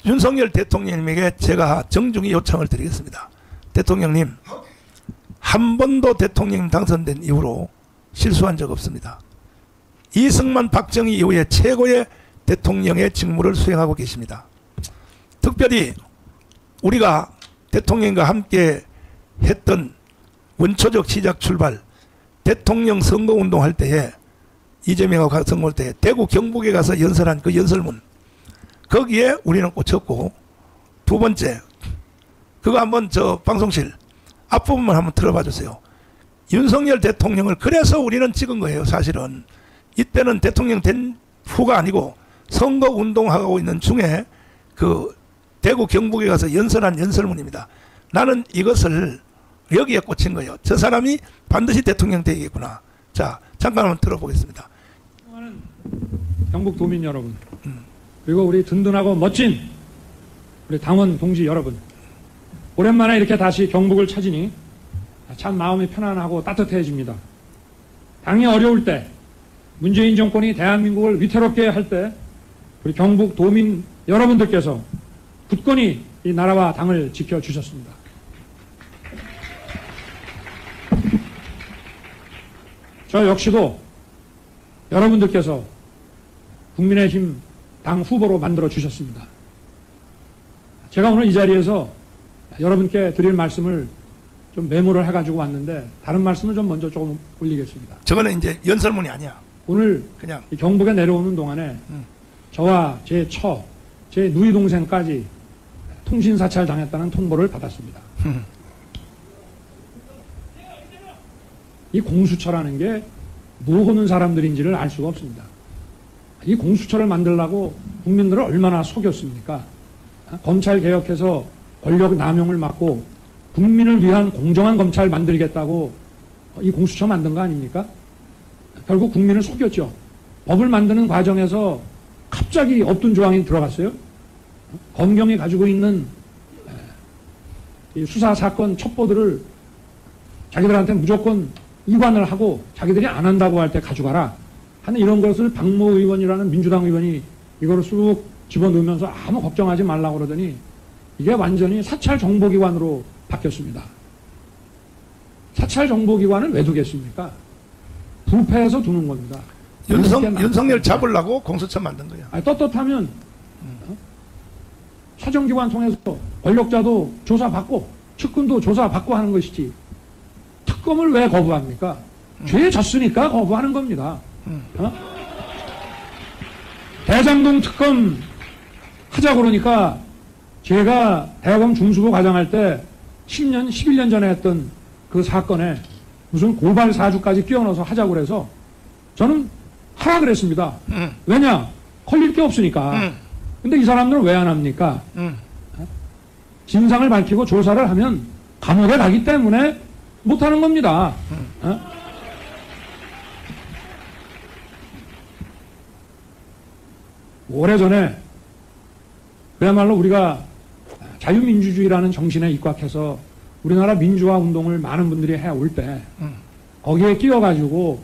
윤석열 대통령님에게 제가 정중히 요청을 드리겠습니다. 대통령님, 한 번도 대통령 당선된 이후로 실수한 적 없습니다. 이승만, 박정희 이후에 최고의 대통령의 직무를 수행하고 계십니다. 특별히 우리가 대통령과 함께 했던 원초적 시작 출발, 대통령 선거운동할 때에 이재명하고 선거할 때 대구 경북에 가서 연설한 그 연설문, 거기에 우리는 꽂혔고, 두 번째, 그거 한번 저 방송실 앞부분만 한번 들어봐 주세요. 윤석열 대통령을 그래서 우리는 찍은 거예요. 사실은 이때는 대통령 된 후가 아니고 선거운동하고 있는 중에 그 대구 경북에 가서 연설한 연설문입니다. 나는 이것을 여기에 꽂힌 거예요. 저 사람이 반드시 대통령 되겠구나. 자, 잠깐 한번 들어보겠습니다. 경북 도민 여러분, 그리고 우리 든든하고 멋진 우리 당원 동지 여러분, 오랜만에 이렇게 다시 경북을 찾으니 참 마음이 편안하고 따뜻해집니다. 당이 어려울 때, 문재인 정권이 대한민국을 위태롭게 할 때 우리 경북 도민 여러분들께서 굳건히 이 나라와 당을 지켜주셨습니다. 저 역시도 여러분들께서 국민의힘 당 후보로 만들어 주셨습니다. 제가 오늘 이 자리에서 여러분께 드릴 말씀을 좀 메모를 해가지고 왔는데, 다른 말씀을 좀 먼저 조금 올리겠습니다. 저거는 이제 연설문이 아니야. 오늘 그냥 이 경북에 내려오는 동안에 저와 제 제 누이 동생까지 통신 사찰 당했다는 통보를 받았습니다. 이 공수처라는 게 뭐 하는 사람들인지를 알 수가 없습니다. 이 공수처를 만들려고 국민들을 얼마나 속였습니까? 검찰 개혁해서 권력 남용을 막고 국민을 위한 공정한 검찰 만들겠다고 이 공수처 만든 거 아닙니까? 결국 국민을 속였죠. 법을 만드는 과정에서 갑자기 없던 조항이 들어갔어요. 검경이 가지고 있는 이 수사 사건 첩보들을 자기들한테 무조건 이관을 하고 자기들이 안 한다고 할 때 가져가라 하는 이런 것을 박모 의원이라는 민주당 의원이 이거를 쑥 집어넣으면서 아무 걱정하지 말라고 그러더니 이게 완전히 사찰 정보기관으로 바뀌었습니다. 사찰 정보기관을 왜 두겠습니까? 부패해서 두는 겁니다. 윤석열 잡으려고 공수처 만든 거야. 아니, 떳떳하면 사정기관 통해서 권력자도 조사받고 측근도 조사받고 하는 것이지, 특검을 왜 거부합니까? 죄 졌으니까 거부하는 겁니다. 대장동 특검 하자고 그러니까 제가 대검 중수부 과장할 때 10년, 11년 전에 했던 그 사건에 무슨 고발 사주까지 끼워넣어서 하자고 그래서 저는 하라 그랬습니다. 왜냐? 걸릴 게 없으니까. 근데 이 사람들은 왜 안 합니까? 진상을 밝히고 조사를 하면 감옥에 가기 때문에 못하는 겁니다. 오래전에 그야말로 우리가 자유민주주의라는 정신에 입각해서 우리나라 민주화 운동을 많은 분들이 해올 때 거기에 끼워가지고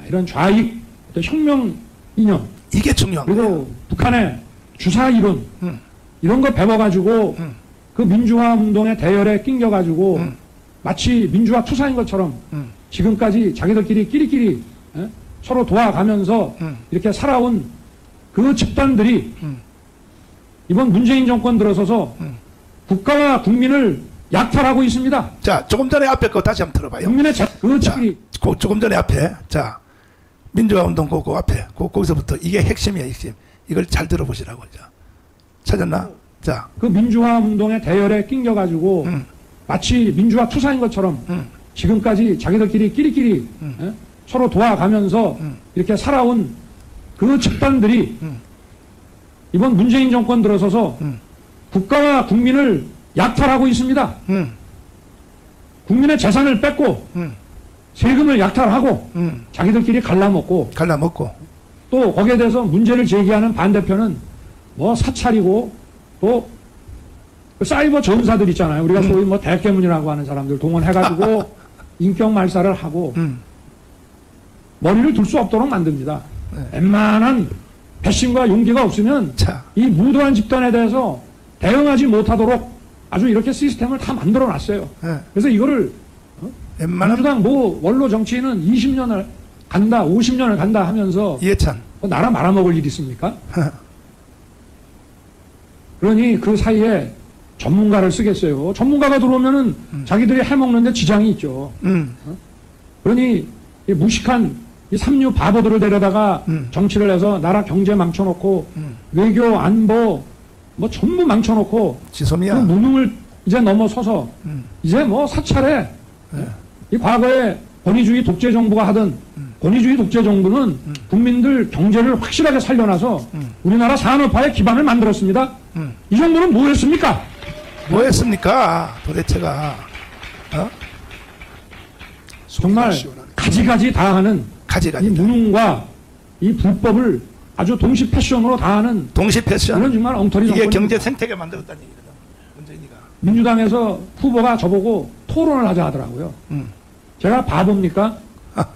이런 좌익 혁명 이념, 이게 중요한 거예요. 그리고 북한의 주사 이론 이런 거 배워가지고 그 민주화 운동의 대열에 낑겨가지고 마치 민주화 투사인 것처럼 지금까지 자기들끼리 끼리끼리 서로 도와가면서 이렇게 살아온 그 집단들이 이번 문재인 정권 들어서서 국가와 국민을 약탈하고 있습니다. 자, 조금 전에 앞에 거 다시 한번 들어봐요. 국민의 그 측이 조금 전에 앞에, 자, 민주화 운동 그 앞에, 거기서부터 이게 핵심이야, 핵심. 이걸 잘 들어보시라고. 자, 찾았나? 자, 그 민주화 운동의 대열에 낑겨가지고 마치 민주화 투사인 것처럼 지금까지 자기들끼리 끼리끼리 서로 도와가면서 이렇게 살아온 그 집단들이 이번 문재인 정권 들어서서 국가와 국민을 약탈하고 있습니다. 국민의 재산을 뺏고 세금을 약탈하고 자기들끼리 갈라먹고 또 거기에 대해서 문제를 제기하는 반대편은 뭐 사찰이고 또 그 사이버 전사들 있잖아요. 우리가 소위 뭐 대깨문이라고 하는 사람들 동원해가지고 인격 말살을 하고 머리를 둘 수 없도록 만듭니다. 웬만한 배심과 용기가 없으면 자, 이 무도한 집단에 대해서 대응하지 못하도록 아주 이렇게 시스템을 다 만들어 놨어요. 예. 그래서 이거를 웬만한 민주당 뭐 원로 정치인은 20년을 간다, 50년을 간다 하면서 이해찬. 나라 말아먹을 일이 있습니까? 그러니 그 사이에 전문가를 쓰겠어요. 전문가가 들어오면은 자기들이 해먹는데 지장이 있죠. 그러니 이 무식한 이 삼류 바보들을 데려다가 정치를 해서 나라 경제 망쳐놓고 외교 안보 뭐 전부 망쳐놓고 그 지소미야. 무능을 이제 넘어서서 이제 뭐 사찰에 이 과거에 권위주의 독재 정부가 하던 권위주의 독재 정부는 국민들 경제를 확실하게 살려놔서 우리나라 산업화의 기반을 만들었습니다. 이 정부는 뭐 했습니까? 뭐 했습니까? 도대체가. 어? 정말 가지가지 다 하는 가지가지. 이 무능과 이 불법을 아주 동시 패션으로 다 하는 동시 패션. 이런 정말 엉터리 이게 정권입니다. 경제 생태계 만들었다는 얘기거든. 문재인이가. 민주당에서 후보가 저보고 토론을 하자 하더라고요. 제가 바보입니까?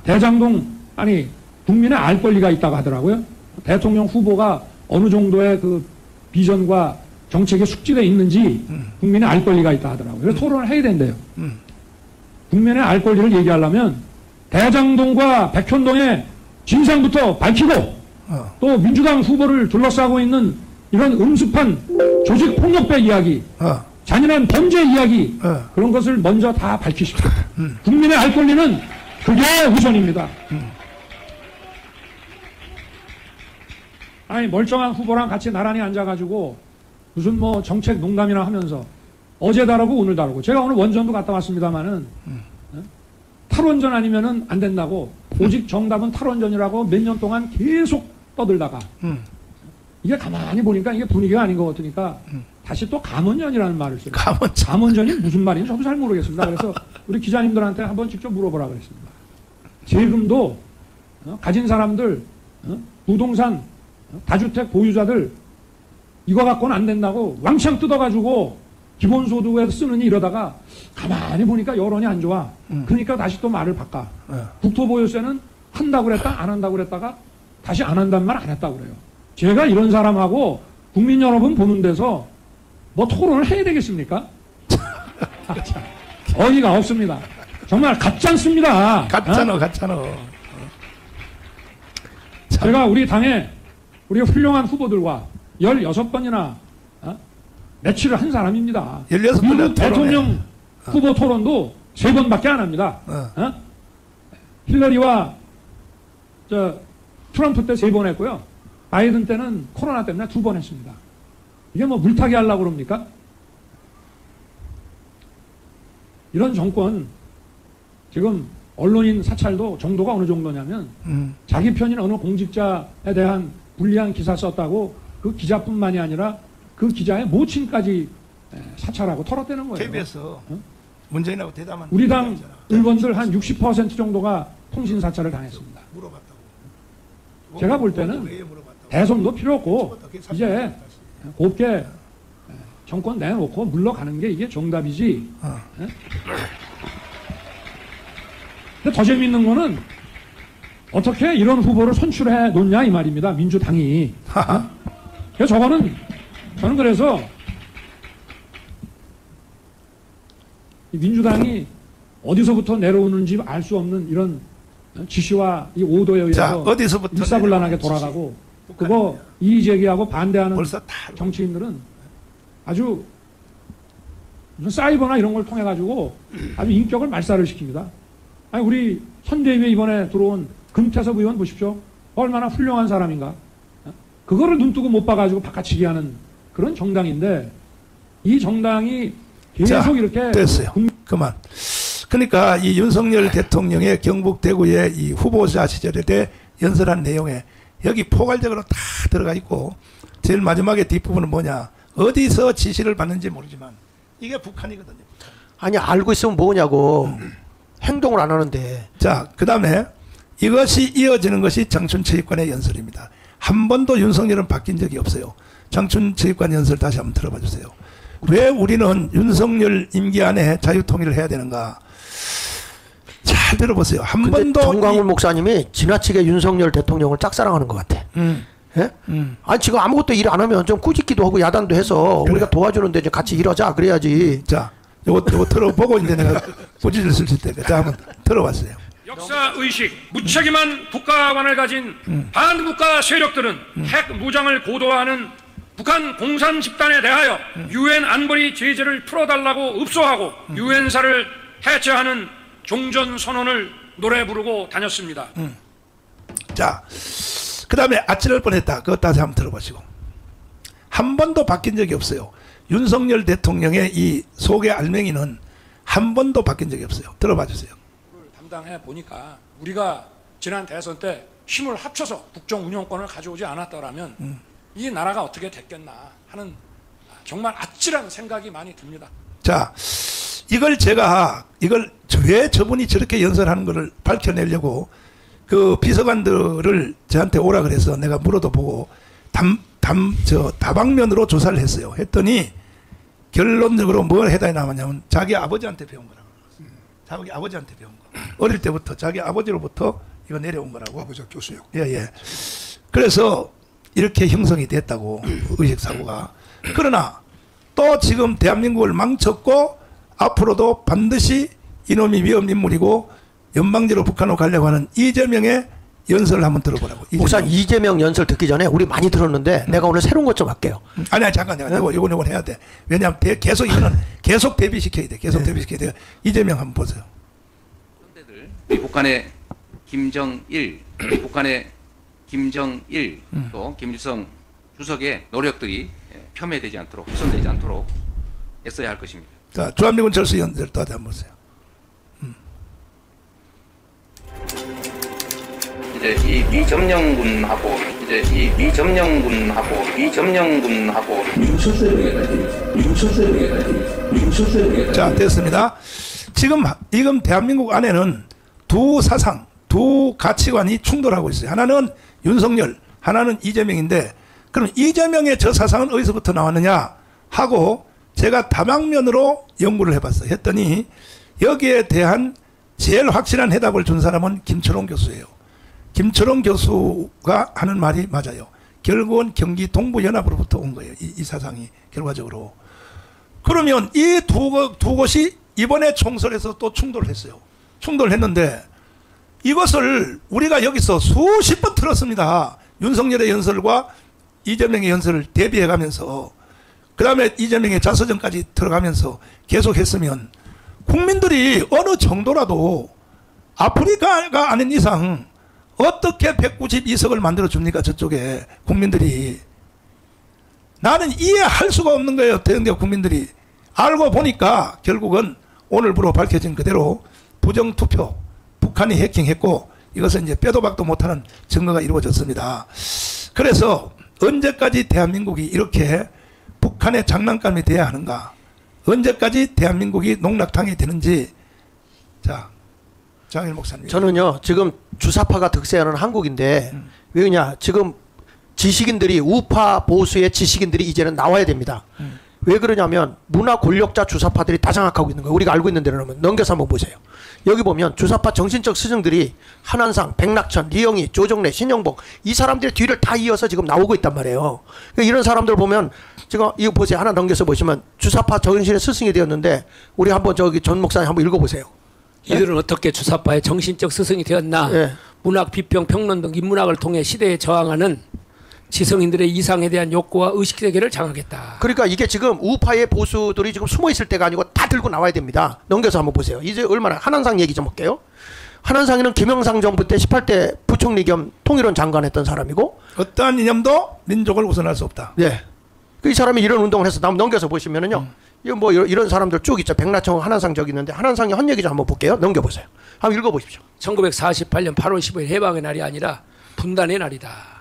대장동 아니 국민의 알 권리가 있다고 하더라고요. 대통령 후보가 어느 정도의 그 비전과 정책에 숙지되어 있는지 국민의 알 권리가 있다 하더라고요. 그래서 토론을 해야 된대요. 국민의 알 권리를 얘기하려면 대장동과 백현동의 진상부터 밝히고 또 민주당 후보를 둘러싸고 있는 이런 음습한 조직 폭력배 이야기, 잔인한 범죄 이야기 그런 것을 먼저 다 밝히십시오. 국민의 알 권리는 그게 우선입니다. 아니 멀쩡한 후보랑 같이 나란히 앉아가지고 무슨 뭐 정책 농담이나 하면서 어제 다르고 오늘 다르고 제가 오늘 원전도 갔다 왔습니다마는 탈원전 아니면은 안 된다고 오직 정답은 탈원전이라고 몇 년 동안 계속 떠들다가 이게 가만히 보니까 이게 분위기가 아닌 것 같으니까 다시 또 감원전이라는 말을 써요. 감원전이 무슨 말인지 저도 잘 모르겠습니다. 그래서 우리 기자님들한테 한번 직접 물어보라 그랬습니다. 세금도 가진 사람들 부동산 다주택 보유자들 이거 갖고는 안 된다고 왕창 뜯어가지고 기본소득에 쓰느니 이러다가 가만히 보니까 여론이 안 좋아. 그러니까 다시 또 말을 바꿔. 국토보유세는 한다고 그랬다 안 한다고 그랬다가 다시 안 한다는 말 안 했다고 그래요. 제가 이런 사람하고 국민 여러분 보는 데서 뭐 토론을 해야 되겠습니까? 어이가 없습니다. 정말 가짜습니다. 가짜노 가짜노. 제가 우리 당에 우리 훌륭한 후보들과 16번이나 매치를 한 사람입니다. 16번이나 대통령 후보 토론도 3번밖에 안 합니다. 힐러리와 트럼프 때 3번 했고요. 바이든 때는 코로나 때문에 2번 했습니다. 이게 뭐 물타기 하려고 그럽니까? 이런 정권 지금 언론인 사찰도 정도가 어느 정도냐면 자기 편인 어느 공직자에 대한 불리한 기사 썼다고 그 기자뿐만이 아니라 그 기자의 모친까지 사찰하고 털어대는 거예요. KBS 문재인하고 대담한 우리 당 의원들 한 60% 정도가 통신 사찰을 당했습니다. 물어봤다고. 제가 볼 때는 대선도 필요 없고 이제 곱게 정권 내놓고 물러가는 게 이게 정답이지. 근데 더 재밌는 거는 어떻게 이런 후보를 선출해 놓냐 이 말입니다. 민주당이. 그래서 저는 그래서 민주당이 어디서부터 내려오는지 알 수 없는 이런 지시와 이 오도에 의해서 어디서부터 일사불란하게 돌아가고 그거 이의제기하고 반대하는 다 정치인들은 아주 무슨 사이버나 이런 걸 통해 가지고 아주 인격을 말살을 시킵니다. 아니 우리 선대위에 이번에 들어온 금태섭 의원 보십시오. 얼마나 훌륭한 사람인가. 그거를 눈뜨고 못 봐가지고 바꿔치기 하는 그런 정당인데 이 정당이 계속 이렇게 됐어요. 그만. 그러니까 이 윤석열 대통령의 경북 대구의 이 후보자 시절에 대해 연설한 내용에 여기 포괄적으로 다 들어가 있고 제일 마지막에 뒷부분은 뭐냐. 어디서 지시를 받는지 모르지만 이게 북한이거든요. 북한. 아니 알고 있으면 뭐냐고. 행동을 안 하는데. 자, 그 다음에 이것이 이어지는 것이 장춘체육관의 연설입니다. 한 번도 윤석열은 바뀐 적이 없어요. 장춘체육관 연설 다시 한번 들어봐 주세요. 왜 우리는 윤석열 임기 안에 자유통일을 해야 되는가? 잘 들어보세요. 한 번도 정광훈 목사님이 지나치게 윤석열 대통령을 짝사랑하는 것 같아. 예? 아니 지금 아무것도 일 안 하면 좀 꾸짖기도 하고 야단도 해서 그래. 우리가 도와주는데 이제 같이 일하자 그래야지. 자, 요거 들어보고 이제 내가 고지를 쓸 테니까 자 한번 들어봤어요. 역사 의식, 무책임한 국가관을 가진 반국가 세력들은 핵 무장을 고도화하는 북한 공산 집단에 대하여 유엔 안보리 제재를 풀어달라고 읍소하고 유엔사를 해체하는 종전 선언을 노래 부르고 다녔습니다. 자, 그 다음에 아찔할 뻔했다. 그것 다시 한번 들어보시고. 한 번도 바뀐 적이 없어요. 윤석열 대통령의 이 속의 알맹이는 한 번도 바뀐 적이 없어요. 들어봐 주세요. 담당해 보니까 우리가 지난 대선 때 힘을 합쳐서 국정 운영권을 가져오지 않았더라면 이 나라가 어떻게 됐겠나 하는 정말 아찔한 생각이 많이 듭니다. 자, 이걸 왜 저분이 저렇게 연설하는 것을 밝혀내려고 그 비서관들을 저한테 오라 그래서 내가 물어도 보고 다방면으로 조사를 했어요. 했더니 결론적으로 뭘 해다 나왔냐면 자기 아버지한테 배운 거라고. 자기 아버지한테 배운 거. 어릴 때부터 자기 아버지로부터 이거 내려온 거라고. 아버지가 교수요. 예. 그래서 이렇게 형성이 됐다고 의식사고가. 그러나 또 지금 대한민국을 망쳤고 앞으로도 반드시 이놈이 위험 인물이고 연방제로 북한으로 가려고 하는 이재명의 연설을 한번 들어보라고. 목사님 이재명 연설 듣기 전에 우리 많이 들었는데 내가 오늘 새로운 것 좀 할게요. 아니 잠깐 내가 이건 해야 돼. 왜냐하면 계속 이거는 계속 대비시켜야 돼. 계속 대비시켜야 돼. 이재명 한번 보세요. 북한의 김정일, 또 김일성 주석의 노력들이 폄훼되지 않도록, 훼손되지 않도록 애써야 할 것입니다. 자, 주한미군 철수 연설 또 한번 보세요. 이제 이 미점령군하고 자, 됐습니다. 지금 대한민국 안에는 두 사상, 두 가치관이 충돌하고 있어요. 하나는 윤석열, 하나는 이재명인데 그럼 이재명의 저 사상은 어디서부터 나왔느냐 하고 제가 다방면으로 연구를 해봤어요. 했더니 여기에 대한 제일 확실한 해답을 준 사람은 김철홍 교수예요. 김철홍 교수가 하는 말이 맞아요. 결국은 경기 동부연합으로부터 온 거예요. 이 사상이 결과적으로. 그러면 이 두 곳이 이번에 총선에서 또 충돌을 했어요. 충돌했는데 이것을 우리가 여기서 수십 번 들었습니다. 윤석열의 연설과 이재명의 연설을 대비해가면서 그 다음에 이재명의 자서전까지 들어가면서 계속했으면 국민들이 어느 정도라도 아프리카가 아닌 이상 어떻게 192석을 만들어줍니까? 저쪽에 국민들이. 나는 이해할 수가 없는 거예요. 대한민국 국민들이. 알고 보니까 결국은 오늘부로 밝혀진 그대로 부정투표 북한이 해킹했고 이것은 이제 빼도 박도 못하는 증거가 이루어졌습니다. 그래서 언제까지 대한민국이 이렇게 북한의 장난감이 돼야 하는가? 언제까지 대한민국이 농락당이 되는지. 자, 장일 목사님. 저는요 지금 주사파가 득세하는 한국인데 왜냐 지금 지식인들이 우파 보수의 지식인들이 이제는 나와야 됩니다. 왜 그러냐면 문화 권력자 주사파들이 다 장악하고 있는 거예요. 우리가 알고 있는 대로는 넘겨서 한번 보세요. 여기 보면 주사파 정신적 스승들이 한한상, 백낙천, 리영희, 조정래, 신영복 이 사람들의 뒤를 다 이어서 지금 나오고 있단 말이에요. 그러니까 이런 사람들 보면 지금 이거 보세요. 하나 넘겨서 보시면 주사파 정신의 스승이 되었는데 우리 한번 저기 전 목사님 한번 읽어보세요. 이들은 어떻게 주사파의 정신적 스승이 되었나? 네. 문학, 비평, 평론 등 인문학을 통해 시대에 저항하는 지성인들의 이상에 대한 욕구와 의식세계를 장악했다. 그러니까 이게 지금 우파의 보수들이 지금 숨어 있을 때가 아니고 다 들고 나와야 됩니다. 넘겨서 한번 보세요. 이제 얼마나 한한상 얘기 좀 할게요. 한한상이는 김영삼 정부 때 18대 부총리 겸 통일원 장관했던 사람이고 어떠한 이념도 민족을 우선할 수 없다. 네. 이 사람이 이런 운동을 해서 넘겨서 보시면은요. 이거 뭐 이런 사람들 쭉 있죠. 백나청 한한상 저기 있는데 한한상이 한 얘기 좀 한번 볼게요. 넘겨보세요. 한번 읽어보십시오. 1948년 8월 15일 해방의 날이 아니라 분단의 날이다.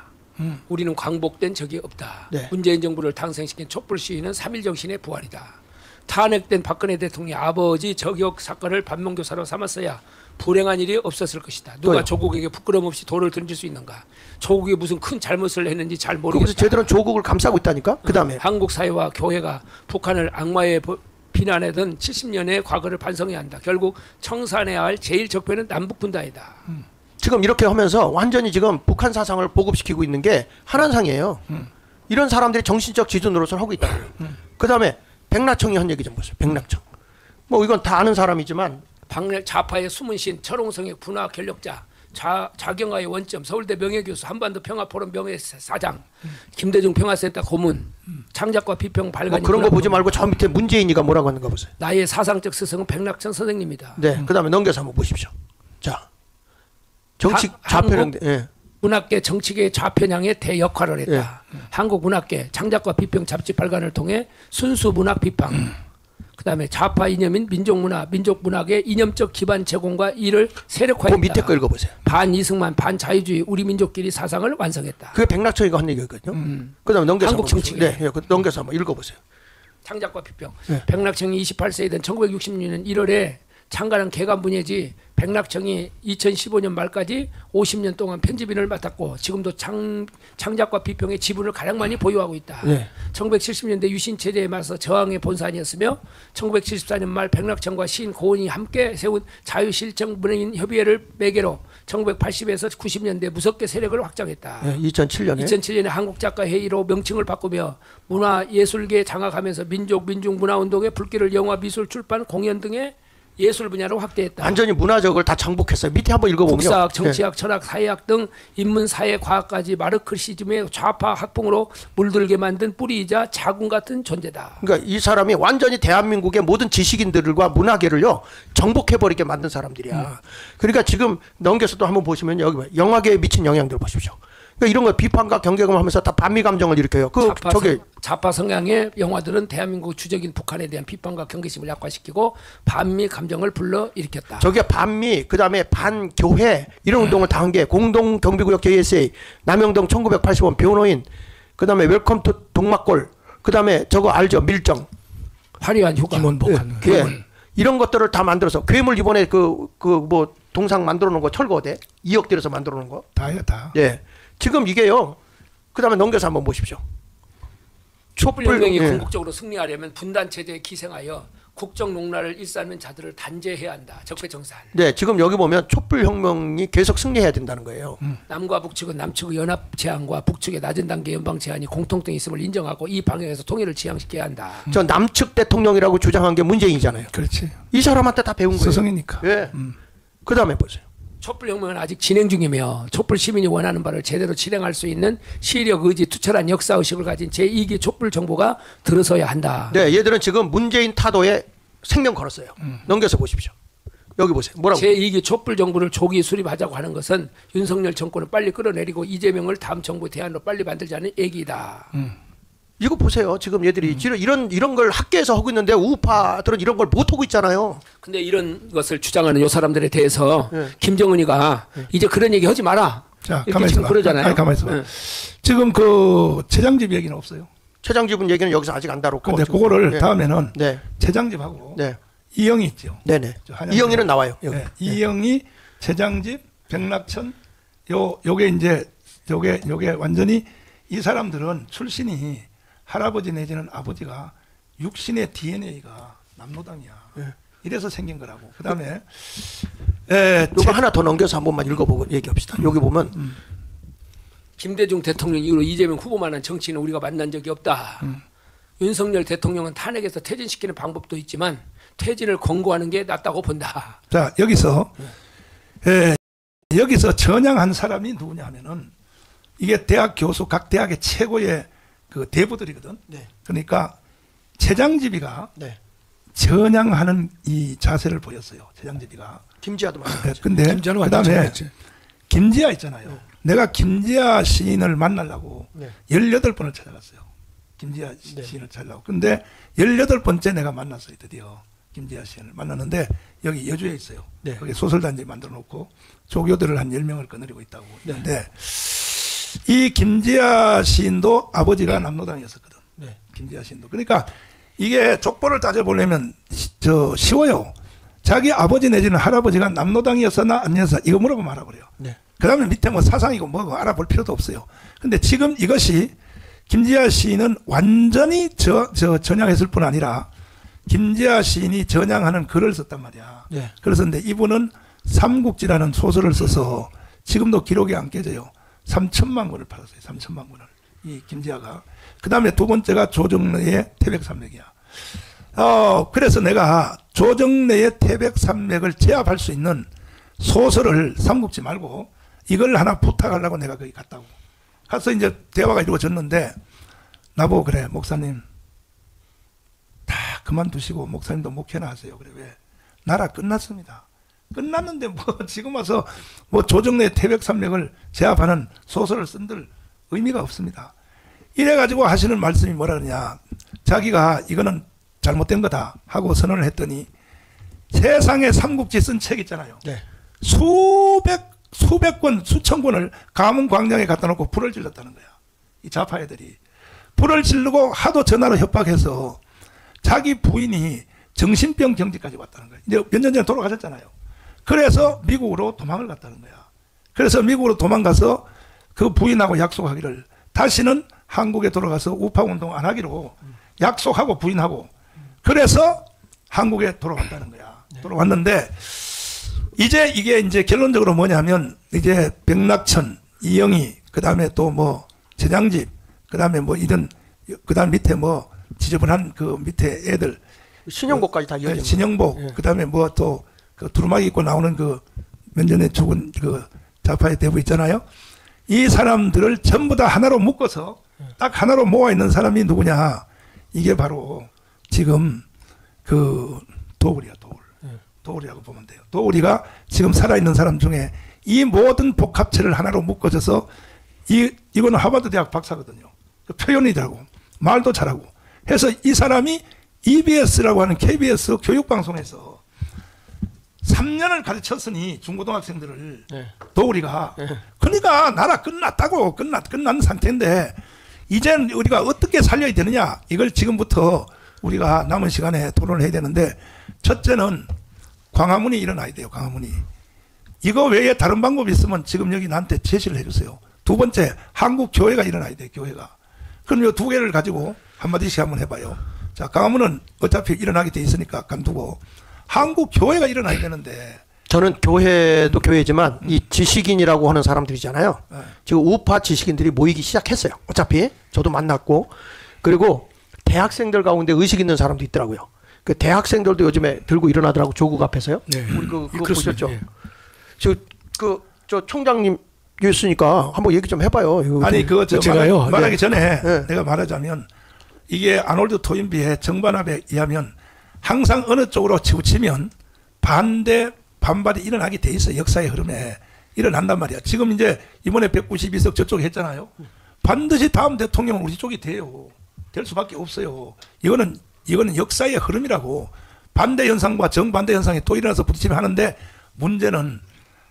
우리는 광복된 적이 없다. 네. 문재인 정부를 탄생시킨 촛불 시위는 3.1 정신의 부활이다. 탄핵된 박근혜 대통령의 아버지 저격 사건을 반면교사로 삼았어야 불행한 일이 없었을 것이다. 누가 또요. 조국에게 부끄럼 없이 돌을 던질 수 있는가? 조국이 무슨 큰 잘못을 했는지 잘 거기서 모르겠다. 제대로 조국을 감싸고 있다니까. 그 다음에 한국 사회와 교회가 북한을 악마의 비난하던 70년의 과거를 반성해야 한다. 결국 청산해야 할 제일 적폐는 남북 분단이다. 지금 이렇게 하면서 완전히 지금 북한 사상을 보급시키고 있는 게 한한상이에요. 이런 사람들이 정신적 지주 노릇을 하고 있다고요. 그다음에 백낙청이 한 얘기 좀 보세요. 백낙청. 뭐 이건 다 아는 사람이지만 좌파의 숨은 신, 철옹성의 분화 결력자, 자경화의 원점, 서울대 명예교수, 한반도 평화포럼 명예사장, 김대중 평화센터 고문, 창작과 비평 발간이 뭐 그런 거 보지 말고 저 밑에 문재인이가 뭐라고 하는 거 보세요. 나의 사상적 스승은 백낙천 선생님입니다. 네, 그다음에 넘겨서 한번 보십시오. 자, 정치 좌편향, 예. 문학계 정치계의 좌편향에 대역할을 했다. 한국 문학계 창작과 비평 잡지 발간을 통해 순수 문학 비판. 그다음에 좌파 이념인 민족문화, 민족문학의 이념적 기반 제공과 이를 세력화했다. 그 밑에 거 읽어보세요. 반 이승만, 반 자유주의, 우리 민족끼리 사상을 완성했다. 그게 백낙천이가 한 얘기거든요. 그다음에 넘겨서 한국 한번 정치계. 네, 예, 넘겨서 한번 읽어보세요. 창작과 비평. 네. 백낙청이 28세에 된 1966년 1월에 창간한 개간분예지 백낙청이 2015년 말까지 50년 동안 편집인을 맡았고 지금도 창작과 비평의 지분을 가장 많이 보유하고 있다. 네. 1970년대 유신체제에 맞서 저항의 본산이었으며 1974년 말 백낙청과 시인 고은이 함께 세운 자유실정 문예인 협의회를 매개로 1980에서 90년대 무섭게 세력을 확장했다. 네, 2007년에 2007년에 한국작가회의로 명칭을 바꾸며 문화예술계 장악하면서 민족, 민중문화운동의 불길을 영화, 미술, 출판, 공연 등의 예술 분야로 확대했다. 완전히 문화적을 다 정복했어요. 밑에 한번 읽어보면요. 국사학, 정치학, 철학, 사회학 등 인문, 사회, 과학까지 마르크시즘의 좌파 학풍으로 물들게 만든 뿌리이자 자궁 같은 존재다. 그러니까 이 사람이 완전히 대한민국의 모든 지식인들과 문화계를요 정복해버리게 만든 사람들이야. 그러니까 지금 넘겨서 또 한번 보시면 여기 영화계에 미친 영향들 보십시오. 그러니까 이런 거 비판과 경계감하면서 다 반미 감정을 일으켜요. 좌파 성향의 영화들은 대한민국 주적인 북한에 대한 비판과 경계심을 약화시키고 반미 감정을 불러 일으켰다. 저게 반미, 그 다음에 반교회 이런 운동을 다 한 게 공동 경비구역 JSA, 남영동 1980원 변호인, 그 다음에 웰컴 투 동막골, 그 다음에 저거 알죠? 밀정, 화려한 휴가, 김원복한 예. 이런 것들을 다 만들어서 괴물 이번에 뭐 동상 만들어 놓은 거 철거대 2억 들여서 만들어 놓은 거. 다예요, 다. 예. 지금 이게요. 그 다음에 넘겨서 한번 보십시오. 촛불혁명이 궁극적으로 승리하려면 분단 체제에 기생하여 국정 농락을 일삼는 자들을 단죄해야 한다. 적폐청산. 네, 지금 여기 보면 촛불혁명이 계속 승리해야 된다는 거예요. 남과 북측은 남측의 연합 제한과 북측의 낮은 단계 연방 제한이 공통점이 있음을 인정하고 이 방향에서 통일을 지향시켜야 한다. 저 남측 대통령이라고 주장한 게 문재인이잖아요. 그렇지. 이 사람한테 다 배운 거예요. 스승이니까. 예. 그 다음에 보세요. 촛불혁명은 아직 진행 중이며 촛불 시민이 원하는 바를 제대로 실행할 수 있는 시력, 의지, 투철한 역사의식을 가진 제2기 촛불 정부가 들어서야 한다. 네, 얘들은 지금 문재인 타도에 생명 걸었어요. 넘겨서 보십시오. 여기 보세요. 뭐라고? 제2기 촛불 정부를 조기 수립하자고 하는 것은 윤석열 정권을 빨리 끌어내리고 이재명을 다음 정부 대안으로 빨리 만들자는 얘기다. 이거 보세요. 지금 얘들이 이런 걸 학계에서 하고 있는데 우파들은 이런 걸 못 하고 있잖아요. 근데 이런 것을 주장하는 요 사람들에 대해서 김정은이가 이제 그런 얘기 하지 마라. 자, 이렇게 가만히 지금 있어봐. 그러잖아요. 아니, 가만히 있어봐. 지금 그 최장집 얘기는 없어요. 최장집은 얘기는 여기서 아직 안 다뤘고. 근데 그거를 네. 다음에는 네. 최장집하고 네. 이영이 있죠. 네네. 저 한양대. 이영희는 나와요. 여기. 네, 이영이, 최장집, 백낙천, 요게 이제 요게 완전히 이 사람들은 출신이 할아버지 내지는 아버지가 육신의 DNA가 남로당이야. 이래서 생긴 거라고. 그다음에 이거 하나 더 넘겨서 한 번만 읽어보고 얘기합시다. 여기 보면 김대중 대통령 이후로 이재명 후보만한 정치인은 우리가 만난 적이 없다. 윤석열 대통령은 탄핵에서 퇴진시키는 방법도 있지만 퇴진을 권고하는 게 낫다고 본다. 자, 여기서 전향한 사람이 누구냐 하면은 이게 대학 교수, 각 대학의 최고의 그 대부들이거든. 네. 그러니까 최장집이가 네. 전향하는 이 자세를 보였어요. 최장집이가. 김지아도 마찬가지. 근데 김지아는 완전 그다음에 잘했지. 김지아 있잖아요. 내가 김지아 시인을 만나려고 18번을 찾아갔어요. 김지아 시인을 찾으려고. 근데 18번째 내가 만났어요. 드디어 김지아 시인을 만났는데 여기 여주에 있어요. 거기 소설단지 만들어 놓고 조교들을 한 10명을 거느리고 있다고. 근데 이 김지아 시인도 아버지가 남로당이었었거든. 김지아 시인도. 그러니까 이게 족보를 따져보려면 쉬워요. 자기 아버지 내지는 할아버지가 남로당이었었나 아니었나 이거 물어보면 알아버려요. 그 다음에 밑에 뭐 사상이고 뭐고 알아볼 필요도 없어요. 근데 지금 이것이 김지아 시인은 완전히 전향했을 뿐 아니라 김지아 시인이 전향하는 글을 썼단 말이야. 글을 썼는데 이분은 삼국지라는 소설을 써서 지금도 기록이 안 깨져요. 3천만 권을 팔았어요. 3천만 권을. 이 김지아가. 그 다음에 두 번째가 조정래의 태백산맥이야. 그래서 내가 조정래의 태백산맥을 제압할 수 있는 소설을 삼국지 말고 이걸 하나 부탁하려고 내가 거기 갔다고. 가서 이제 대화가 이루어졌는데 나보고 그래 목사님 다 그만두시고 목사님도 목회나 하세요. 그래 왜? 나라 끝났습니다. 끝났는데 뭐 지금 와서 뭐 조정래 태백산맥을 제압하는 소설을 쓴들 의미가 없습니다. 이래가지고 하시는 말씀이 뭐라 그러냐. 자기가 이거는 잘못된 거다 하고 선언을 했더니 세상에 삼국지 쓴 책 있잖아요. 네. 수백 권, 수천 권을 가문 광장에 갖다 놓고 불을 질렀다는 거야. 이 좌파 애들이. 불을 지르고 하도 전화로 협박해서 자기 부인이 정신병 경지까지 왔다는 거야. 이제 몇 년 전에 돌아가셨잖아요. 그래서 미국으로 도망을 갔다는 거야. 그래서 미국으로 도망가서 그 부인하고 약속하기를 다시는 한국에 돌아가서 우파 운동 안 하기로 약속하고 부인하고 그래서 한국에 돌아왔다는 거야. 돌아왔는데 이제 이게 이제 결론적으로 뭐냐면 이제 백낙천, 이영희, 그 다음에 또 뭐 최장집, 그 다음에 뭐 이런, 그 다음 밑에 뭐 지저분한 그 밑에 애들. 신영복까지 다 이어진 신영복, 예. 그 다음에 뭐 또 그 두루마기 입고 나오는 그 몇 년에 죽은 그 좌파의 대부 있잖아요. 이 사람들을 전부 다 하나로 묶어서 딱 하나로 모아 있는 사람이 누구냐. 이게 바로 지금 그 도울이야, 도울. 도울이라고 보면 돼요. 도울이가 지금 살아있는 사람 중에 이 모든 복합체를 하나로 묶어져서 이거는 하버드 대학 박사거든요. 그 표현이 잘하고 말도 잘하고 해서 이 사람이 EBS라고 하는 KBS 교육방송에서 3년을 가르쳤으니 중고등학생들을 네. 도울이가 네. 그러니까 나라 끝났다고 끝난 상태인데 이젠 우리가 어떻게 살려야 되느냐 이걸 지금부터 우리가 남은 시간에 토론을 해야 되는데 첫째는 광화문이 일어나야 돼요. 광화문이. 이거 외에 다른 방법이 있으면 지금 여기 나한테 제시를 해주세요. 두 번째 한국 교회가 일어나야 돼요. 교회가. 그럼 이 두 개를 가지고 한마디씩 한번 해봐요. 자, 광화문은 어차피 일어나게 돼 있으니까 간두고 한국 교회가 일어나야 되는데 저는 교회도 교회지만 이 지식인이라고 하는 사람들이잖아요. 지금 우파 지식인들이 모이기 시작했어요. 어차피 저도 만났고 그리고 대학생들 가운데 의식 있는 사람도 있더라고요. 그 대학생들도 요즘에 들고 일어나더라고 조국 앞에서요. 네. 우리 그거 그렇습니다. 보셨죠? 예. 저 총장님 있으니까 한번 얘기 좀 해봐요. 이거 아니 그거 제가요? 말하기 전에 네. 내가 말하자면 이게 아놀드 토인비의 정반합에 의하면 항상 어느 쪽으로 치우치면 반발이 일어나게 돼 있어. 역사의 흐름에 일어난단 말이야. 지금 이제 이번에 192석 저쪽에 했잖아요. 반드시 다음 대통령은 우리 쪽이 돼요. 될 수밖에 없어요. 이거는 역사의 흐름이라고. 반대 현상과 정반대 현상이 또 일어나서 부딪히면 하는데 문제는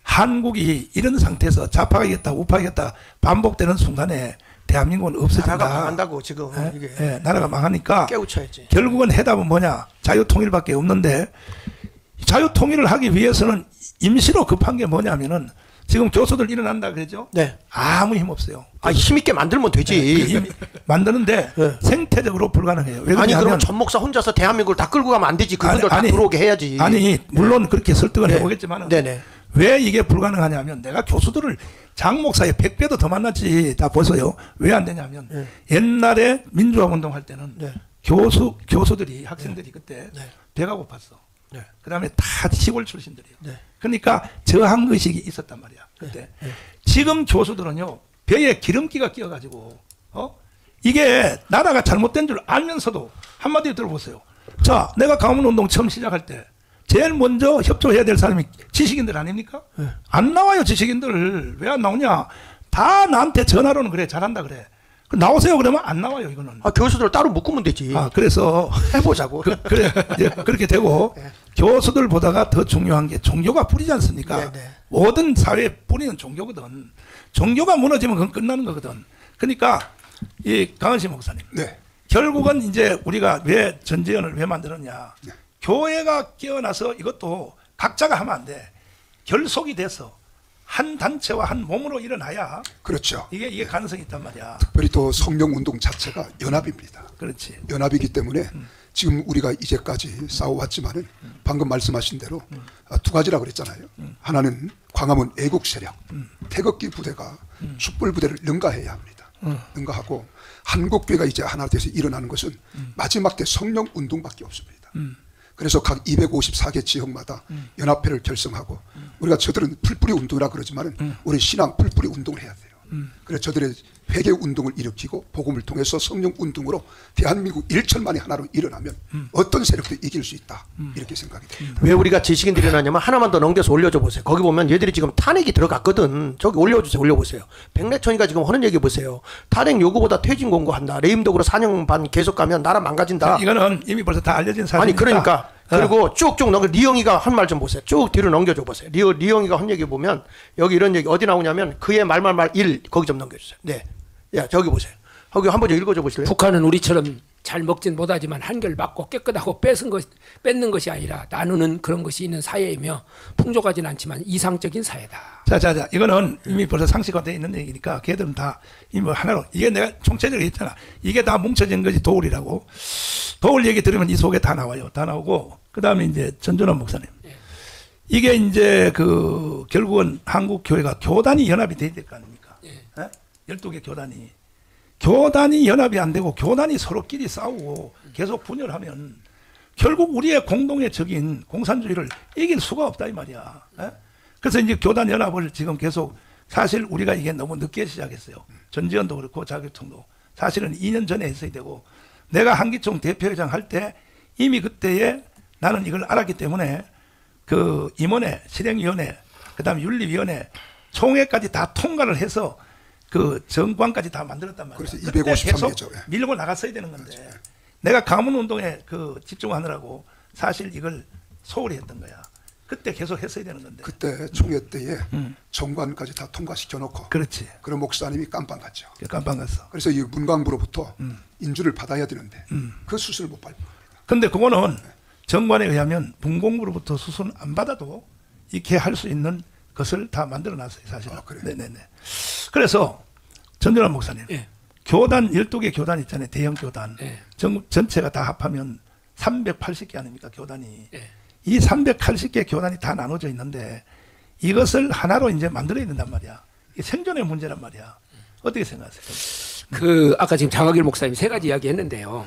한국이 이런 상태에서 좌파가 이겼다 우파가 이겼다 반복되는 순간에 대한민국은 없어진다. 나라가 망한다고 지금 이게 나라가 망하니까 깨우쳐야지. 결국은 해답은 뭐냐. 자유통일밖에 없는데 자유통일을 하기 위해서는 임시로 급한 게 뭐냐면은 지금 교수들 일어난다 그러죠. 네. 아무 힘 없어요. 힘있게 만들면 되지. 만드는데 네. 생태적으로 불가능해요. 왜 아니 그러냐면 그럼 전 목사 혼자서 대한민국을 다 끌고 가면 안 되지. 그분들 다 들어오게 해야지. 아니 물론 그렇게 설득은 네. 해보겠지만 네네. 왜 이게 불가능하냐면 내가 교수들을 장 목사의 100배도 더 만났지. 다 보세요. 왜 안 되냐면 네. 옛날에 민주화 운동할 때는 네. 교수들이 학생들이 그때 네. 배가 고팠어. 네. 그다음에 다 시골 출신들이에요. 네. 그러니까 저항 의식이 있었단 말이야. 그때 지금 교수들은요 배에 기름기가 끼어가지고 이게 나라가 잘못된 줄 알면서도 한마디 들어보세요. 자, 내가 강원운동 처음 시작할 때 제일 먼저 협조해야 될 사람이 지식인들 아닙니까? 안 나와요. 지식인들 왜 안 나오냐? 다 나한테 전화로는 그래 잘한다 그래. 나오세요 그러면 안 나와요. 이거는. 교수들 따로 묶으면 되지. 그래서 해보자고. 그렇게 되고 교수들 보다가 더 중요한 게 종교가 뿌리지 않습니까? 네. 모든 사회에 뿌리는 종교거든. 종교가 무너지면 그건 끝나는 거거든. 그러니까 이 강은식 목사님. 네. 결국은 이제 우리가 왜 전재현을 왜 만들었냐? 네. 교회가 깨어나서 이것도 각자가 하면 안 돼. 결속이 돼서 한 단체와 한 몸으로 일어나야 그렇죠. 이게 가능성이 있단 말이야. 특별히 또 성령운동 자체가 연합입니다. 그렇지. 연합이기 때문에 지금 우리가 이제까지 싸워왔지만은 방금 말씀하신 대로 두 가지라고 그랬잖아요. 하나는 광화문 애국 세력, 태극기 부대가 촛불 부대를 능가해야 합니다. 능가하고 한국교회가 이제 하나 돼서 일어나는 것은 마지막 때 성령 운동밖에 없습니다. 그래서 각 254개 지역마다 연합회를 결성하고 우리가 저들은 풀뿌리 운동이라 그러지만은 우리 신앙 풀뿌리 운동을 해야 돼요. 그래서 저들의 회개 운동을 일으키고 복음을 통해서 성령 운동으로 대한민국 1천만이 하나로 일어나면 어떤 세력도 이길 수 있다. 이렇게 생각이 됩니다. 왜 우리가 지식인들이 일어나냐면 하나만 더 넘겨서 올려줘 보세요. 거기 보면 얘들이 지금 탄핵이 들어갔거든. 저기 올려주세요. 올려보세요. 백내천이가 지금 하는 얘기 보세요. 탄핵 요구보다 퇴진 공고한다. 레임덕으로 4년 반 계속 가면 나라 망가진다. 이거는 이미 벌써 다 알려진 사실이니까. 아니 그러니까 그리고 쭉쭉 넘겨. 리영이가 한 말 좀 보세요. 쭉 뒤로 넘겨줘 보세요. 리영이가 한 얘기 보면 여기 이런 얘기 어디 나오냐면 그의 말말말 1 거기 좀 넘겨주세요. 네. 야 저기 보세요. 거기 한번 좀 읽어줘 보실래요? 북한은 우리처럼 잘 먹진 못하지만 한결 맞고 깨끗하고 뺏는 것이 아니라 나누는 그런 것이 있는 사회이며 풍족하진 않지만 이상적인 사회다. 자. 이거는 이미 벌써 상식화되어 있는 얘기니까 걔들은 다 이미 뭐 하나로 이게 내가 총체적으로 했잖아. 이게 다 뭉쳐진 것이 도울이라고. 도울 얘기 들으면 이 속에 다 나와요. 다 나오고 그 다음에 이제 전준원 목사님. 이게 이제 그 결국은 한국 교회가 교단이 연합이 돼야 될 거 아닙니까? 12개 교단이 연합이 안 되고 교단이 서로끼리 싸우고 계속 분열하면 결국 우리의 공동의 적인 공산주의를 이길 수가 없다 이 말이야. 그래서 이제 교단 연합을 지금 계속 사실 우리가 이게 너무 늦게 시작했어요. 전지현도 그렇고 자교총도 사실은 2년 전에 했어야 되고 내가 한기총 대표회장 할 때 이미 그때에 나는 이걸 알았기 때문에 그 임원회, 실행위원회, 그다음에 윤리위원회, 총회까지 다 통과를 해서 그 정관까지 다 만들었단 말이야. 그래서 253개죠. 밀고 나갔어야 되는 건데 내가 가문운동에 그 집중하느라고 사실 이걸 소홀히 했던 거야. 그때 계속 했어야 되는 건데. 그때 총회 때에 정관까지 다 통과시켜 놓고. 그렇지. 그런 목사님이 깜빵 갔죠. 깜빵 갔어. 그래서 이 문광부로부터 인주를 받아야 되는데 그 수순을 못 밟은 겁니다. 근데 그거는 정관에 의하면 분공부로부터 수순 안 받아도 이렇게 할 수 있는 것을 다 만들어 놨어요, 사실은. 그래요? 네네네. 그래서 전준환 목사님, 교단 12개 교단 있잖아요, 대형 교단. 전체가 다 합하면 380개 아닙니까, 교단이. 이 380개 교단이 다 나눠져 있는데 이것을 하나로 이제 만들어야 된단 말이야. 이게 생존의 문제란 말이야. 어떻게 생각하세요? 그 아까 지금 장학일 목사님 세 가지 이야기했는데요.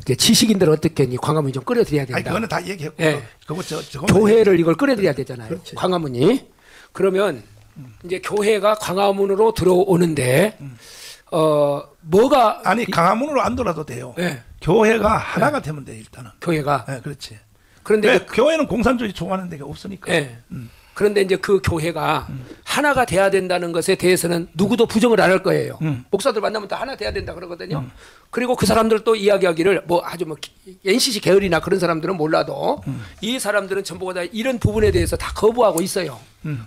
이제 지식인들 어떻게 이 광화문이 좀 끌어들여야 된다. 아니 그거는 다 얘기했고, 그거 교회를 이걸 끌어들여야 되잖아요. 그렇지. 광화문이. 그러면 이제 교회가 광화문으로 들어오는데 뭐가 아니 광화문으로 안 돌아도 돼요. 교회가 하나가 되면 돼 일단은. 교회가. 그렇지. 그런데 교회는 공산주의 좋아하는 데가 없으니까. 그런데 이제 그 교회가 하나가 돼야 된다는 것에 대해서는 누구도 부정을 안 할 거예요. 목사들 만나면 다 하나 돼야 된다 그러거든요. 그리고 그 사람들 또 이야기하기를 뭐 아주 뭐 NCC 계열이나 그런 사람들은 몰라도 이 사람들은 전부 다 이런 부분에 대해서 다 거부하고 있어요.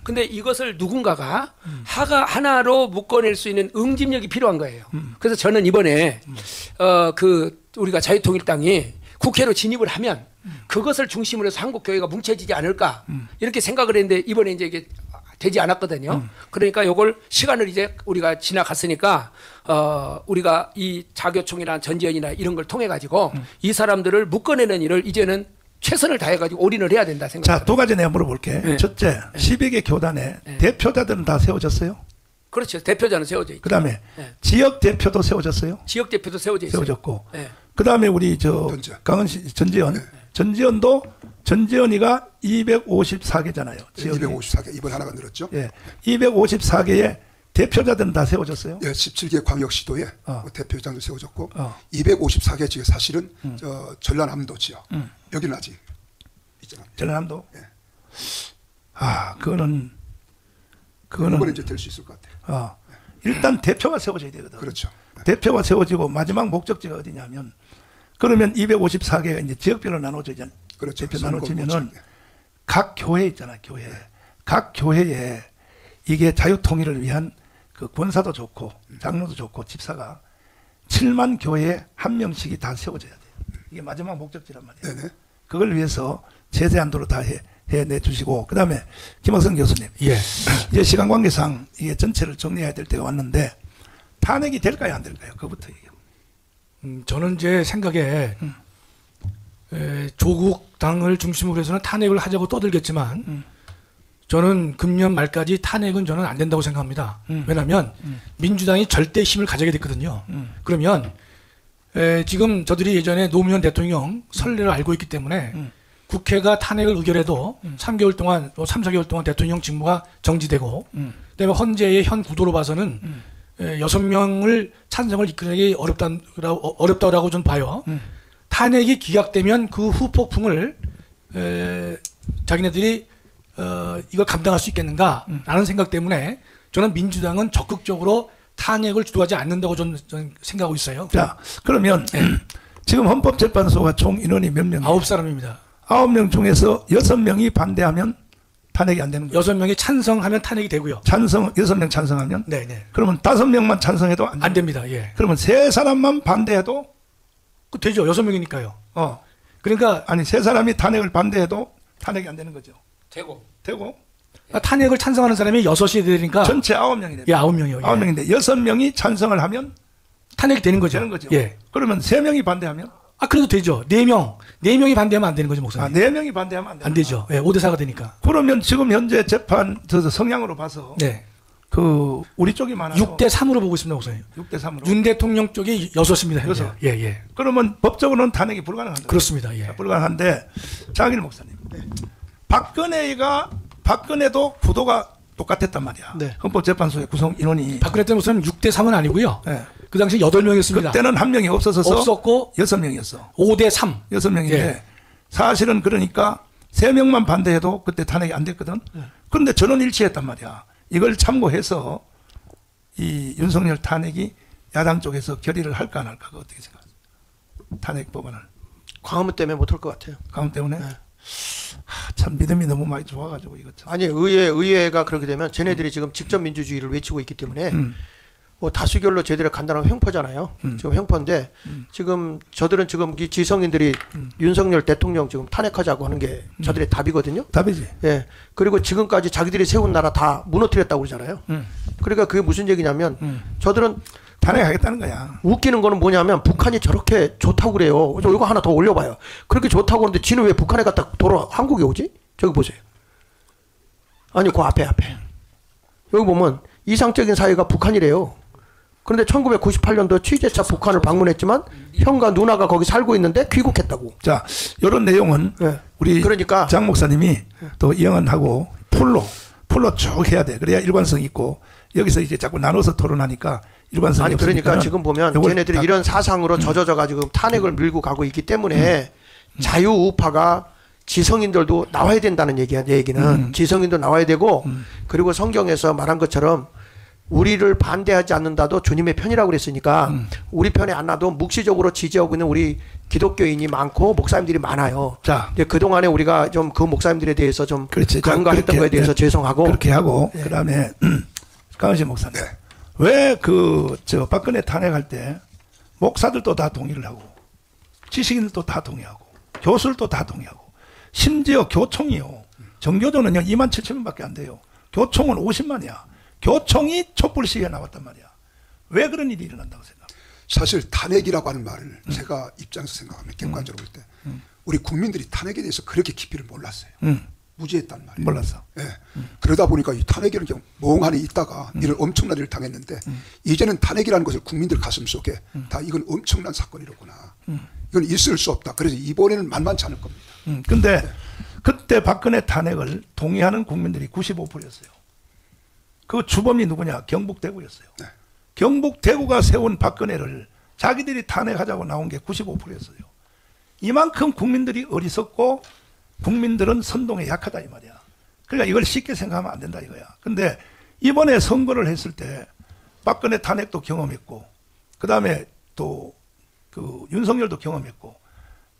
근데 이것을 누군가가 하나로 묶어낼 수 있는 응집력이 필요한 거예요. 그래서 저는 이번에 그 우리가 자유통일당이 국회로 진입을 하면 그것을 중심으로 해서 한국 교회가 뭉쳐지지 않을까 이렇게 생각을 했는데 이번에 이제 이게 되지 않았거든요. 그러니까 이걸 시간을 이제 우리가 지나갔으니까 우리가 이 자교총이나 전지현이나 이런 걸 통해 가지고 이 사람들을 묶어내는 일을 이제는 최선을 다해 가지고 올인을 해야 된다 생각합니다. 자, 두 가지 내가 물어볼게. 첫째, 12개 교단에 대표자들은 다 세워졌어요? 그렇죠. 대표자는 세워져 있죠. 그다음에 지역 대표도 세워졌어요? 지역 대표도 세워져 있어요. 세워졌고. 그다음에 우리 강은시 전지현도 전지현이가 254개잖아요. 254개 이번 하나가 늘었죠. 254개의 대표자들은 다 세워졌어요. 17개 광역시도에 대표장도 세워졌고 254개 지역 사실은 전라남도 지역 여기는 아직 있잖아요. 전라남도. 그거는 이제 될 수 있을 것 같아요. 일단 대표가 세워져야 되거든. 그렇죠. 대표가 세워지고 마지막 목적지가 어디냐면 그러면 254개가 이제 지역별로 나눠지잖아요. 그렇죠. 대표 나눠지면은 각 교회 있잖아, 교회. 각 교회에 이게 자유통일을 위한 그 권사도 좋고 장로도 좋고 집사가 7만 교회에 한 명씩이 다 세워져야 돼요. 이게 마지막 목적지란 말이에요. 네네. 그걸 위해서 제재한도로 다 해내 주시고 그다음에 김학성 교수님. 이제 시간 관계상 이게 전체를 정리해야 될 때가 왔는데 탄핵이 될까요, 안 될까요? 그것부터 얘기해요. 저는 제 생각에 조국 당을 중심으로 해서는 탄핵을 하자고 떠들겠지만 저는 금년 말까지 탄핵은 저는 안 된다고 생각합니다. 왜냐하면 민주당이 절대 힘을 가지게 됐거든요. 그러면 지금 저들이 예전에 노무현 대통령 선례를 알고 있기 때문에 국회가 탄핵을 의결해도 3개월 동안, 3, 4개월 동안 대통령 직무가 정지되고 그다음에 헌재의 현 구도로 봐서는 6명을 찬성을 이끌기 어렵다고 좀 봐요. 탄핵이 기각되면 그 후폭풍을 자기네들이 이걸 감당할 수 있겠는가라는 생각 때문에 저는 민주당은 적극적으로 탄핵을 주도하지 않는다고 저는 생각하고 있어요. 자, 그러면 지금 헌법재판소가 총 인원이 몇 명? 9사람입니다. 9명 중에서 6명이 반대하면 탄핵이 안 되는 거예요. 6명이 찬성하면 탄핵이 되고요. 6명 찬성하면? 네네. 그러면 5명만 찬성해도 안 됩니다. 예. 그러면 3사람만 반대해도? 되죠. 6명이니까요. 그러니까 아니 3사람이 탄핵을 반대해도 탄핵이 안 되는 거죠. 되고. 탄핵을 찬성하는 사람이 6이 되니까 전체 9명이 됩니다. 예, 9명이요. 9명인데 6명이 찬성을 하면 탄핵이 되는 거죠. 예. 그러면 3명이 반대하면? 그래도 되죠. 4명이 반대하면 안 되는 거죠, 목사님. 4명이 반대하면 안 되는 안 되죠. 예, 5대4가 되니까. 그러면 지금 현재 재판 성향으로 봐서 네. 우리 쪽이 많아요. 6대3으로 보고 있습니다, 목사님. 6대3으로. 윤 대통령 쪽이 6입니다. 6. 예. 그러면 법적으로는 탄핵이 불가능한 거죠. 그렇습니다. 예. 불가능한데 장일 목사님. 박근혜도 구도가 똑같았단 말이야. 네. 헌법재판소의 구성 인원이. 박근혜 때 목사님 6대3은 아니고요. 네. 그 당시 8명이었습니다. 그때는 한 명이 없었고 6명이었어. 5대3. 6명인데 예. 사실은 그러니까 3명만 반대해도 그때 탄핵이 안 됐거든. 그런데 전원 일치했단 말이야. 이걸 참고해서 이 윤석열 탄핵이 야당 쪽에서 결의를 할까 안 할까가 어떻게 생각하세요? 탄핵 법안을. 광화문 때문에 못할 것 같아요. 광화문 때문에? 참 믿음이 너무 많이 좋아가지고 이거 참. 아니 의회가 그렇게 되면 쟤네들이 지금 직접 민주주의를 외치고 있기 때문에 뭐 다수결로 쟤들이 간단한 횡포잖아요. 지금 횡포인데 지금 저들은 지금 이 지성인들이 윤석열 대통령 지금 탄핵하자고 하는 게 저들의 답이거든요. 답이지. 예. 그리고 지금까지 자기들이 세운 나라 다 무너뜨렸다고 그러잖아요. 그러니까 그게 무슨 얘기냐면 저들은 탄핵하겠다는 거야. 웃기는 거는 뭐냐면 북한이 저렇게 좋다고 그래요. 이거 하나 더 올려봐요. 그렇게 좋다고 하는데 지는 왜 북한에 갔다 돌아 한국에 오지? 저기 보세요. 아니 그 앞에 여기 보면 이상적인 사회가 북한이래요. 그런데 1998년도 취재차 북한을 방문했지만 형과 누나가 거기 살고 있는데 귀국했다고. 자, 이런 내용은 네. 우리 그러니까 장 목사님이 또 이영은하고 풀로 쭉 해야 돼. 그래야 일관성이 있고 여기서 이제 자꾸 나눠서 토론하니까 일관성이 아니 그러니까 지금 보면 쟤네들이 이런 사상으로 젖어져 가지고 탄핵을 밀고 가고 있기 때문에 자유우파가 지성인들도 나와야 된다는 얘기는 지성인도 나와야 되고 그리고 성경에서 말한 것처럼 우리를 반대하지 않는다도 주님의 편이라고 그랬으니까 우리 편에 안 놔도 묵시적으로 지지하고 있는 우리 기독교인이 많고 목사님들이 많아요. 자, 그동안에 우리가 좀 그 목사님들에 대해서 좀 간과했던 거에 대해서 죄송하고 그렇게 하고 그다음에 강은신 목사님. 왜 박근혜 탄핵할 때 목사들도 다 동의를 하고 지식인들도 다 동의하고 교수들도 다 동의하고 심지어 교총이요. 정교조는요 27,000명밖에 안 돼요. 교총은 50만이야. 교총이 촛불 시위에 나왔단 말이야. 왜 그런 일이 일어난다고 생각해요? 사실 탄핵이라고 하는 말을 제가 입장에서 생각하면 객관적으로 볼 때 우리 국민들이 탄핵에 대해서 그렇게 깊이를 몰랐어요. 무지했단 말이에요. 몰랐어. 예. 그러다 보니까 이 탄핵이라는 게 멍하니 있다가 이런 엄청난 일을 당했는데 이제는 탄핵이라는 것을 국민들 가슴 속에 다 이건 엄청난 사건이로구나. 이건 있을 수 없다. 그래서 이번에는 만만치 않을 겁니다. 근데 그때 박근혜 탄핵을 동의하는 국민들이 95%였어요. 그 주범이 누구냐? 경북대구였어요. 네. 경북대구가 세운 박근혜를 자기들이 탄핵하자고 나온 게 95%였어요. 이만큼 국민들이 어리석고 국민들은 선동에 약하다 이 말이야. 그러니까 이걸 쉽게 생각하면 안 된다 이거야. 근데 이번에 선거를 했을 때 박근혜 탄핵도 경험했고 그다음에 또 그 윤석열도 경험했고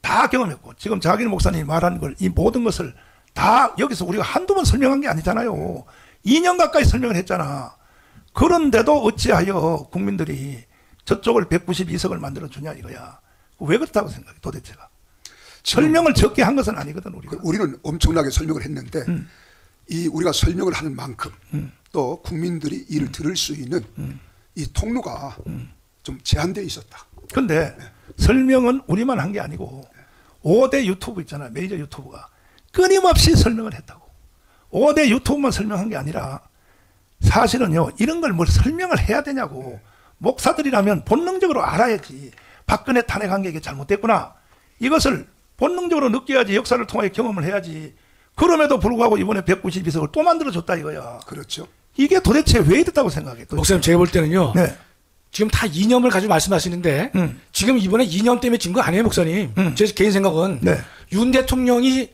다 경험했고 지금 자기 목사님이 말한 걸 이 모든 것을 다 여기서 우리가 한두 번 설명한 게 아니잖아요. 2년 가까이 설명을 했잖아. 그런데도 어찌하여 국민들이 저쪽을 192석을 만들어주냐 이거야. 왜 그렇다고 생각해 도대체가. 설명을 적게 한 것은 아니거든 우리가. 우리는 엄청나게 설명을 했는데 이 우리가 설명을 하는 만큼 또 국민들이 이를 들을 수 있는 이 통로가 좀 제한되어 있었다. 근데 설명은 우리만 한 게 아니고 5대 유튜브 있잖아요. 메이저 유튜브가 끊임없이 설명을 했다고. 5대 유튜브만 설명한 게 아니라 사실은요, 이런 걸 뭘 설명을 해야 되냐고. 목사들이라면 본능적으로 알아야지. 박근혜 탄핵한 게 이게 잘못됐구나. 이것을 본능적으로 느껴야지. 역사를 통해 경험을 해야지. 그럼에도 불구하고 이번에 192석을 또 만들어줬다 이거야. 그렇죠. 이게 도대체 왜 이랬다고 생각해? 목사님, 제가 볼 때는요. 네. 지금 다 이념을 가지고 말씀하시는데 지금 이번에 이념 때문에 진 거 아니에요, 목사님. 제 개인 생각은 네. 윤 대통령이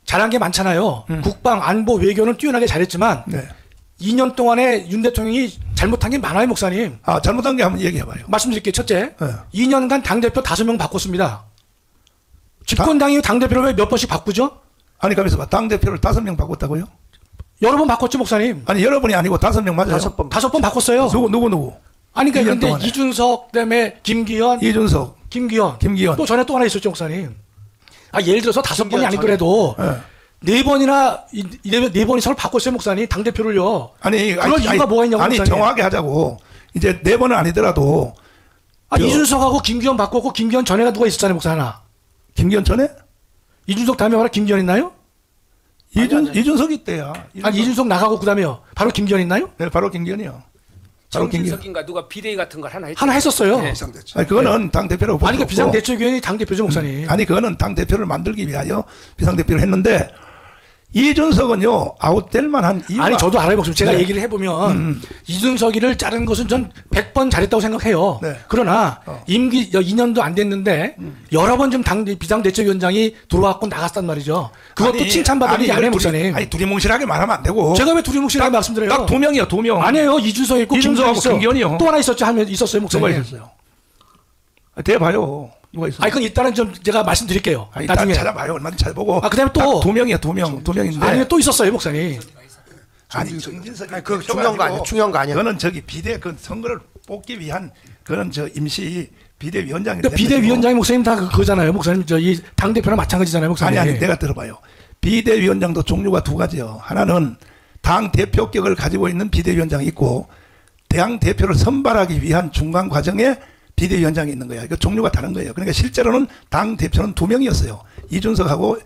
잘한 게 많잖아요. 국방, 안보, 외교는 뛰어나게 잘했지만 네. 2년 동안에 윤 대통령이 잘못한 게 많아요, 목사님. 아, 잘못한 게 한번 얘기해봐요. 말씀드릴게요. 첫째, 네. 2년간 당대표 5명 바꿨습니다. 집권당이 당대표를 왜 몇 번씩 바꾸죠? 아니, 가만있어 봐. 당대표를 5명 바꿨다고요? 여러 번 바꿨죠, 목사님. 아니, 여러 번이 아니고 5명 맞아요? 5번 바꿨어요. 누구? 아니, 그러니까 2년 근데 동안에. 이준석, 그다음에 김기현, 이준석, 김기현. 또 전에 또 하나 있었죠, 목사님. 아, 예를 들어서 5번이 아니더라도 네. 4번이나 네 번이 서로 바꿨어요, 목사님. 당대표를요. 그럴 이유가 뭐가 있냐고, 아니, 목사님. 정확하게 하자고. 이제 4번은 아니더라도. 이준석하고 김기현 바꿨고, 김기현 전에가 누가 있었잖아요, 목사 하나. 김기현 전에? 이준석 다음에 하나 김기현 있나요? 이준석이 있대요. 아니, 이준석 나가고 그다음에요. 바로 김기현 있나요? 네, 바로 김기현이요. 바로 김기현. 정준석인가 누가 비대위 같은 걸 하나 했죠. 하나 했었어요. 네. 비상대책. 아니, 그거는 당대표라고 아니, 그 볼수 비상대책위원이 당대표죠, 목사님. 아니, 그거는 당대표를 만들기 위하여 비상대표를 했는데, 이준석은요, 아웃될 만한 이유가. 아니, 저도 알아요, 목사님. 제가 네. 얘기를 해보면, 이준석이를 자른 것은 전 100번 잘했다고 생각해요. 네. 그러나, 임기 2년도 안 됐는데, 여러 번 좀 비상대책위원장이 들어왔고 나갔단 말이죠. 그것도 아니, 칭찬받을 일이 아니에요, 목사님. 아니, 두리뭉실하게 말하면 안 되고. 제가 왜 두리뭉실하게 말씀드려요? 딱 2명이요, 2명. 아니에요. 이준석 있고, 이준석하고 김기현 김기현이요. 또 하나 있었죠. 있었어요, 목사님. 누가 있었어요? 대봐요. 누가 있었어요? 아니, 그건 일단은 좀 제가 말씀드릴게요. 일단 나중에. 찾아봐요. 얼마든지 찾아보고. 그다음에 또. 2명이야, 2명인데. 아니, 또 있었어요, 목사님. 아니, 정진석이. 아니, 그거 중요한 거 아니에요. 중요한 거 아니에요. 그거는 저기 그 선거를 뽑기 위한 그런 임시 비대위원장이. 그러니까 비대위원장이 목사님 다 그거잖아요. 목사님, 이 당대표랑 마찬가지잖아요, 목사님. 아니, 내가 들어봐요. 비대위원장도 종류가 2가지요. 하나는 당 대표격을 가지고 있는 비대위원장이 있고, 당 대표를 선발하기 위한 중간 과정에 비대위원장이 있는 거야. 그 종류가 다른 거예요. 그러니까 실제로는 당 대표는 2명이었어요. 이준석하고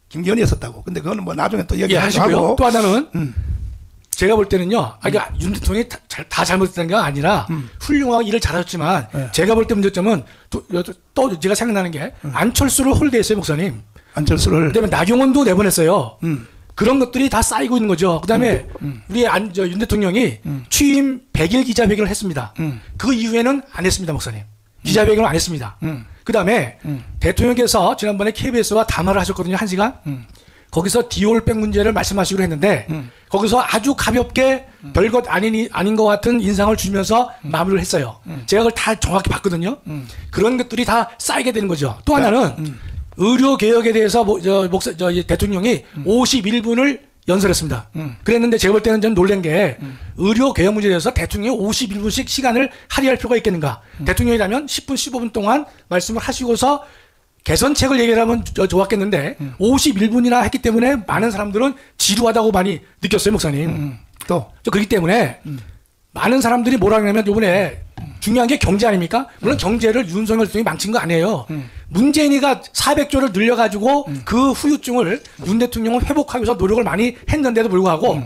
김기현이었었다고. 근데 그거는 뭐 나중에 또 얘기하시고요. 또 하나는 제가 볼 때는요. 그러니까 윤 대통령이 다 잘못된 게 아니라 훌륭하게 일을 잘하셨지만 제가 볼 때 문제점은 또 제가 생각나는 게 안철수를 홀대했어요, 목사님. 안철수를. 그다음에 나경원도 내보냈어요. 그런 것들이 다 쌓이고 있는 거죠. 그다음에 우리 윤 대통령이 취임 100일 기자회견을 했습니다. 그 이후에는 안 했습니다, 목사님. 기자회견을 안 했습니다. 그다음에 대통령께서 지난번에 KBS와 담화를 하셨거든요, 1시간. 거기서 디올백 문제를 말씀하시기로 했는데 거기서 아주 가볍게 별것 아닌 것 같은 인상을 주면서 마무리를 했어요. 제가 그걸 다 정확히 봤거든요. 그런 것들이 다 쌓이게 되는 거죠. 또 하나는 의료 개혁에 대해서 대통령이 51분을 연설했습니다. 그랬는데 제가 볼 때는 좀 놀란 게 의료 개혁 문제에 대해서 대통령이 51분씩 시간을 할애할 필요가 있겠는가. 대통령이라면 10분, 15분 동안 말씀을 하시고서 개선책을 얘기하면 좋았겠는데 51분이나 했기 때문에 많은 사람들은 지루하다고 많이 느꼈어요, 목사님. 또 그렇기 때문에 많은 사람들이 뭐라 하냐면 이번에 중요한 게 경제 아닙니까? 물론 경제를 윤석열 대통령이 망친 거 아니에요. 문재인이가 400조를 늘려가지고 그 후유증을 윤 대통령은 회복하기 위해서 노력을 많이 했는데도 불구하고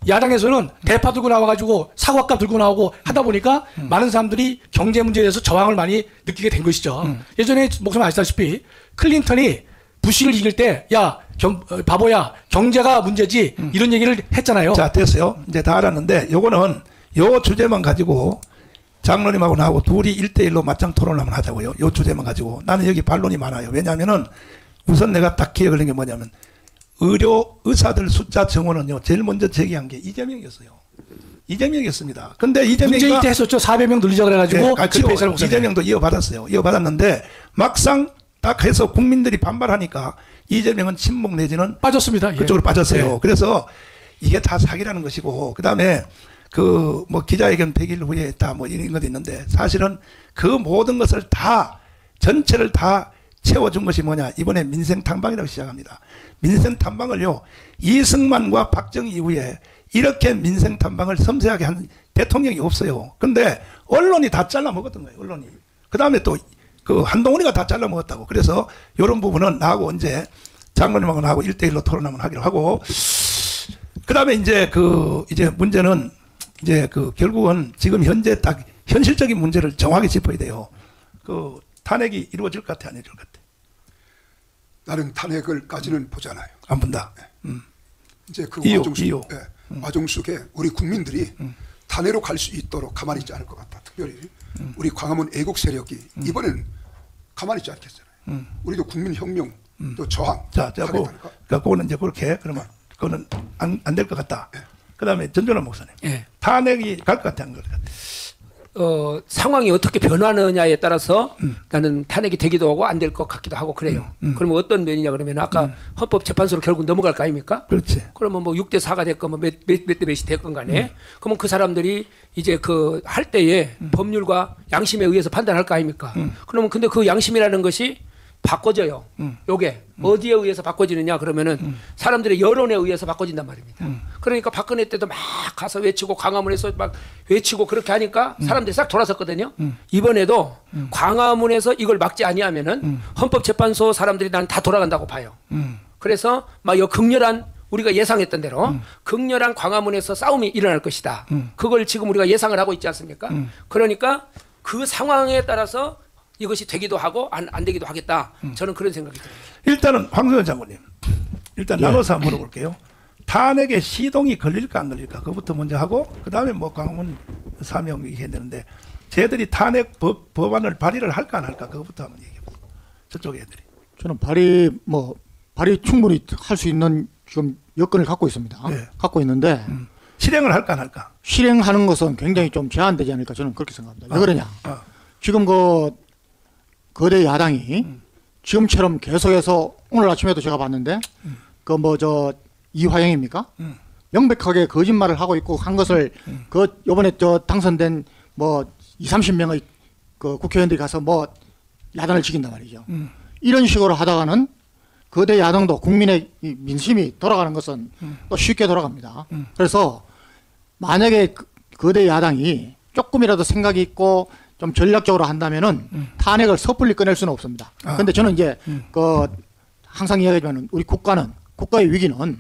야당에서는 대파 들고 나와가지고 사과값 들고 나오고 하다 보니까 많은 사람들이 경제 문제에 대해서 저항을 많이 느끼게 된 것이죠. 예전에 목사님 아시다시피 클린턴이 부시를 이길 때 야 바보야 경제가 문제지 이런 얘기를 했잖아요. 자, 됐어요. 이제 다 알았는데 요거는 요 주제만 가지고 장로님하고 나하고 둘이 1대1로 맞짱 토론을 한번 하자고요. 요 주제만 가지고. 나는 여기 반론이 많아요. 왜냐하면은 우선 내가 딱 기억을 한 게 뭐냐면 의사들 숫자 정원은요, 제일 먼저 제기한 게 이재명이었어요. 이재명이었습니다. 근데 이재명이. 문재인 때 했었죠. 400명 늘리자 그래가지고. 네, 이재명도 이어받았어요. 이어받았는데 막상 딱 해서 국민들이 반발하니까 이재명은 친목 내지는 빠졌습니다. 그쪽으로 빠졌어요. 예. 그래서 이게 다 사기라는 것이고, 그 다음에 뭐 기자회견 100일 후에 했다 뭐 이런 것도 있는데 사실은 그 모든 것을 전체를 다 채워준 것이 뭐냐. 이번에 민생 탐방이라고 시작합니다. 민생 탐방을요, 이승만과 박정희 이후에 이렇게 민생 탐방을 섬세하게 한 대통령이 없어요. 근데 언론이 다 잘라 먹었던 거예요, 언론이. 그 다음에 또 한동훈이가 다 잘라 먹었다고. 그래서 이런 부분은 나하고 언제 장로님하고 나하고 1대1로 토론 한번 하기로 하고, 그다음에 이제 이제 문제는 이제 결국은 지금 현재 딱 현실적인 문제를 정확히 짚어야 돼요. 탄핵이 이루어질 것 같아, 안 이루어질 것 같아? 나는 탄핵을까지는 보잖아요. 안 본다. 이제 그 이유. 와중 속에 우리 국민들이 탄핵으로 갈 수 있도록 가만히 있지 않을 것 같다. 특별히 우리 광화문 애국 세력이 이번에는 가만히 있지 않겠잖아요. 우리도 국민혁명 또 저항. 자, 그거는 이제 그렇게 그러면 그거는 안 될 것 같다. 그다음에 전준환 목사님. 예. 탄핵이 갈 것 같아, 안 갈 것 같아? 상황이 어떻게 변하느냐에 따라서 나는 탄핵이 되기도 하고 안 될 것 같기도 하고 그래요. 그러면 어떤 면이냐 그러면 아까 헌법재판소로 결국 넘어갈 거 아닙니까? 그렇지. 그러면 뭐 6대 4가 됐건 뭐 몇 대 몇이 됐건 간에 그러면 그 사람들이 이제 할 때에 법률과 양심에 의해서 판단할 거 아닙니까? 그러면 근데 그 양심이라는 것이 바꿔져요. 요게 어디에 의해서 바꿔지느냐 그러면은 사람들의 여론에 의해서 바꿔진단 말입니다. 그러니까 박근혜 때도 막 가서 외치고 광화문에서 막 외치고 그렇게 하니까 사람들이 싹 돌아섰거든요. 이번에도 광화문에서 이걸 막지 아니하면은 헌법재판소 사람들이 난 다 돌아간다고 봐요. 그래서 막 극렬한 우리가 예상했던 대로 극렬한 광화문에서 싸움이 일어날 것이다. 그걸 지금 우리가 예상을 하고 있지 않습니까? 그러니까 그 상황에 따라서 이것이 되기도 하고 안 되기도 하겠다. 저는 그런 생각이 들어요. 일단은 황교안 장관님, 일단 나눠서 한번 물어볼게요. 탄핵에 시동이 걸릴까 안 걸릴까 그것부터 먼저 하고 그다음에 뭐 광화문 사명 얘기해야 되는데 쟤들이 탄핵 법안을 발의를 할까 안 할까 그것부터 한번 얘기해 보세요. 저쪽 애들이. 저는 발의 충분히 할 수 있는 지금 여건을 갖고 있습니다. 네. 갖고 있는데 실행을 할까 안 할까? 실행하는 것은 굉장히 좀 제한되지 않을까 저는 그렇게 생각합니다. 왜 그러냐? 지금 거대 야당이 지금처럼 계속해서 오늘 아침에도 제가 봤는데 이화영입니까? 명백하게 거짓말을 하고 있고 한 것을 요번에 당선된 20-30명의 국회의원들이 가서 야단을 치긴단 말이죠. 이런 식으로 하다가는 거대 야당도 국민의 이 민심이 돌아가는 것은 또 쉽게 돌아갑니다. 그래서 만약에 거대 야당이 조금이라도 생각이 있고 좀 전략적으로 한다면은 탄핵을 섣불리 꺼낼 수는 없습니다. 그런데 저는 이제 항상 이야기하지만 우리 국가의 위기는